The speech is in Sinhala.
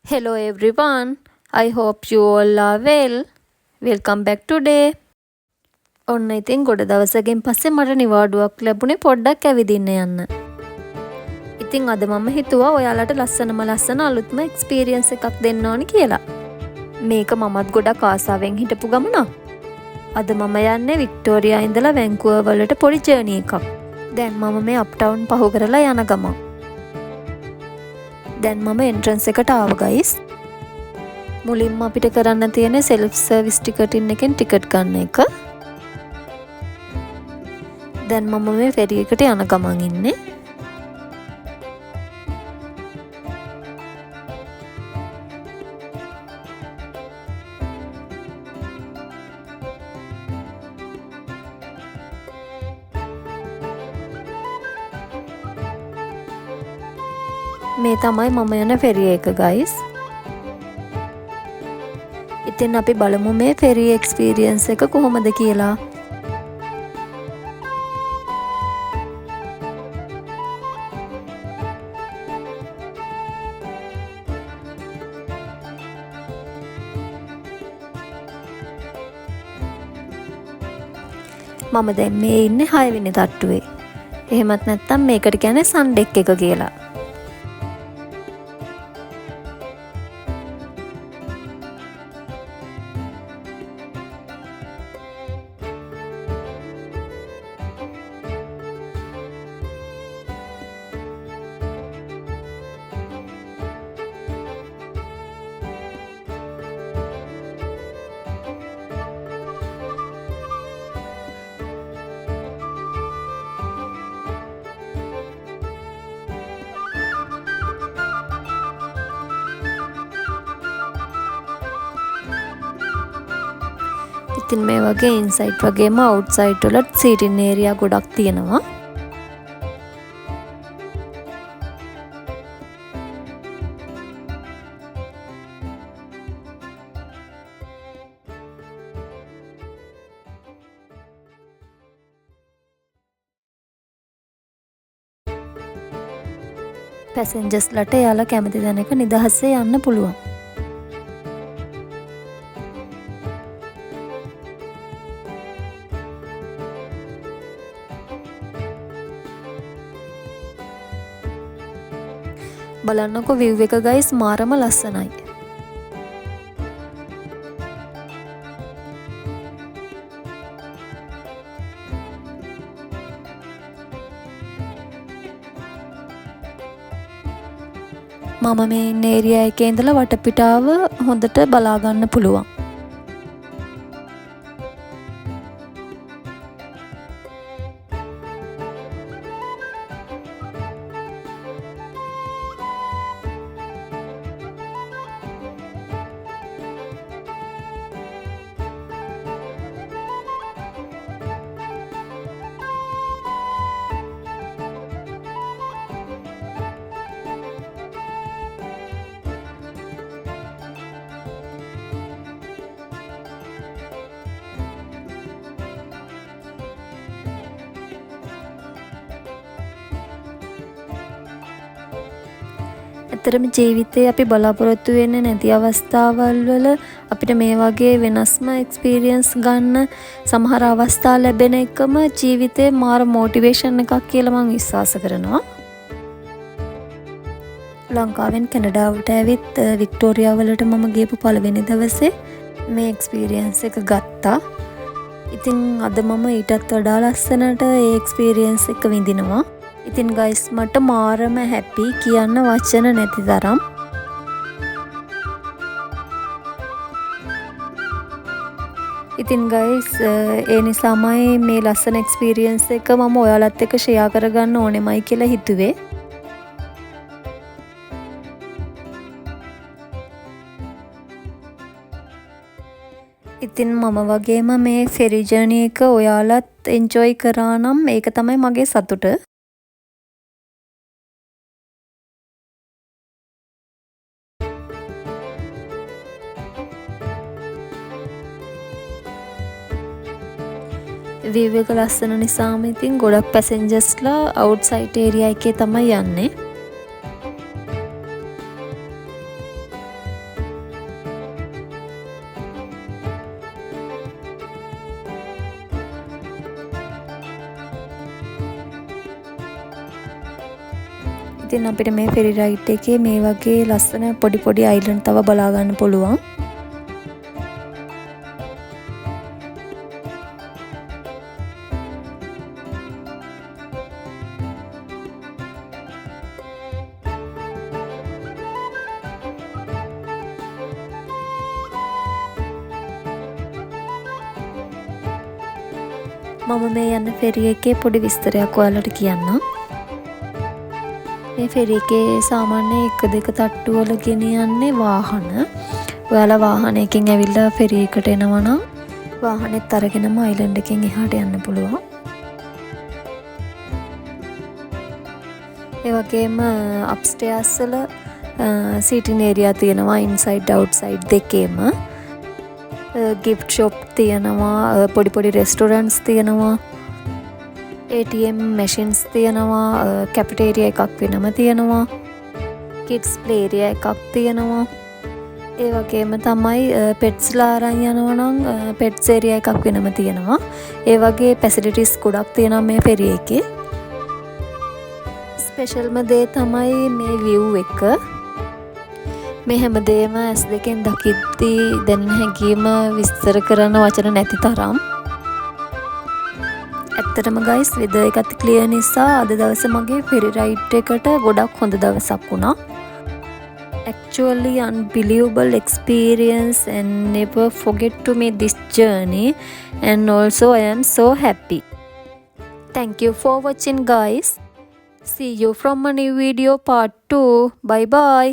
Hello everyone. I hope you all are well. Welcome back today. ඔන්න ඉතින් ගොඩ දවසකින් පස්සේ මට නිවාඩුවක් ලැබුණේ පොඩ්ඩක් ඇවිදින්න යන්න. ඉතින් අද මම හිතුවා ඔයාලට ලස්සන අලුත්ම එක්ස්පීරියන්ස් එකක් දෙන්න ඕනි කියලා. මේක මමත් ගොඩක් ආසාවෙන් හිටපු ගමනක්. අද මම යන්නේ වික්ටෝරියා ඉඳලා වැන්කූවර් වලට පොඩි ජර්නි එකක්. දැන් මම මේ අප්ටවුන් පහු කරලා යන ගමන්. දැන් මම එන්ට්‍රන්ස් එකට ආව ගයිස්. මුලින්ම අපිට කරන්න තියෙන්නේ සෙල්ෆ් සර්විස් ටිකටින් එකෙන් ටිකට් ගන්න එක. දැන් මම මේ ෆෙරි එකට යන ගමන් ඉන්නේ. මේ තමයි මම යන ෆෙරි එක ගයිස්. ඉතින් අපි බලමු මේ ෆෙරි එක්ස්පීරියන්ස් එක කොහොමද කියලා. මම දැන් මේ ඉන්නේ 6 වෙනි තට්ටුවේ. එහෙමත් නැත්නම් මේකට කියන්නේ සන් ඩෙක් එක කියලා. ඉතින් මේ වගේ ඉන්සයිඩ් වගේම අවුට්සයිඩ් වල සීටින් ඒරියා ගොඩක් තියෙනවා. පැසෙන්ජර්ස්ලට එයාලා කැමති තැනක නිදහසේ යන්න පුළුවන්. බලන්නකො view එක guys මාරම ලස්සනයි. මම මේ ඉන්න ඒරියා එකේ ඉඳලා වටපිටාව හොඳට බලා ගන්න පුළුවන්. ඇතරම ජීවිතේ අපි බලාපොරොත්තු වෙන්නේ නැති අවස්ථාවල් වල අපිට මේ වගේ වෙනස්ම එක්ස්පීරියන්ස් ගන්න සමහර අවස්ථා ලැබෙන එකම ජීවිතේ මාර මොටිවේෂන් එකක් කියලා මම විශ්වාස කරනවා. ලංකාවෙන් කැනඩාවට ඇවිත් වික්ටෝරියා වලට මම ගියපු පළවෙනි දවසේ මේ එක්ස්පීරියන්ස් එක ගත්තා. ඉතින් අද මම ඊටත් වඩා ලස්සනට ඒ එක්ස්පීරියන්ස් එක විඳිනවා. ඉතින් ගයිස් මට මාරම හැපි කියන්න වචන නැති තරම්. ඉතින් ගයිස් ඒ නිසාමයි මේ ලස්සන එක්ස්පීරියන්ස් එක මම ඔයාලත් එක්ක ෂෙයා කරගන්න ඕනෙමයි කියලා හිතුවේ. ඉතින් මම වගේම මේ ෆෙරි ජර්නි එක ඔයාලත් එන්ජොයි කරා නම් ඒක තමයි මගේ සතුට. view එක ලස්සන නිසාම ඉතින් ගොඩක් පැසෙන්ජර්ස්ලා අවුට්සයිඩ් ඒරියා එකේ තමයි යන්නේ. ඉතින් අපිට මේ ෆෙරි රයිඩ් එකේ මේ වගේ ලස්සන පොඩි පොඩි අයිලන්ඩ් තව බලා ගන්න පුළුවන්. මම මේ යන ෆෙරි එකේ පොඩි විස්තරයක් ඔයාලට කියන්නම්. මේ ෆෙරි එකේ සාමාන්‍ය 1-2 තට්ටු වල ගෙනියන්නේ වාහන. ඔයාලා වාහනයකින් ඇවිල්ලා ෆෙරි එකට එනවා නම් වාහනේත් අරගෙනම අයිලන්ඩ් එකෙන් එහාට යන්න පුළුවන්. ඒ වගේම අප්ස්ටේර්ස් වල සීටින් ඒරියා තියෙනවා ඉන්සයිඩ් අවුට්සයිඩ් දෙකේම. ගිෆ්ට් ෂොප් තියෙනවා, පොඩි පොඩි රෙස්ටොරන්ට්ස් තියෙනවා, ATM මැෂින්ස් තියෙනවා, කැෆෙටේරියා එකක් වෙනම තියෙනවා, කිඩ්ස් ප්ලේ ඒරියා එකක් තියෙනවා. ඒ වගේම තමයි පෙට්ස්ලා අරන් යනවා නම් පෙට්ස් ඒරියා එකක් වෙනම තියෙනවා. ඒ වගේ ෆැසිලිටිස් ගොඩක් තියෙනවා මේ ෆෙරි එකේ. ස්පෙෂල්ම දේ තමයි මේ view එක. මේ හැමදේම ඇස් දෙකෙන් දකිද්දී දැනෙන හැඟීම විස්තර කරන වචන නැති තරම්. ඇත්තටම ගයිස් වෙදර් එකත් ක්ලියර් නිසා අද දවස මගේ ෆෙරි රයිඩ් එකට ගොඩක් හොඳ දවසක් වුණා. Actually unbelievable experience and never forget to me this journey, and also I am so happy. Thank you for watching guys. See you from a new video part 2. Bye bye.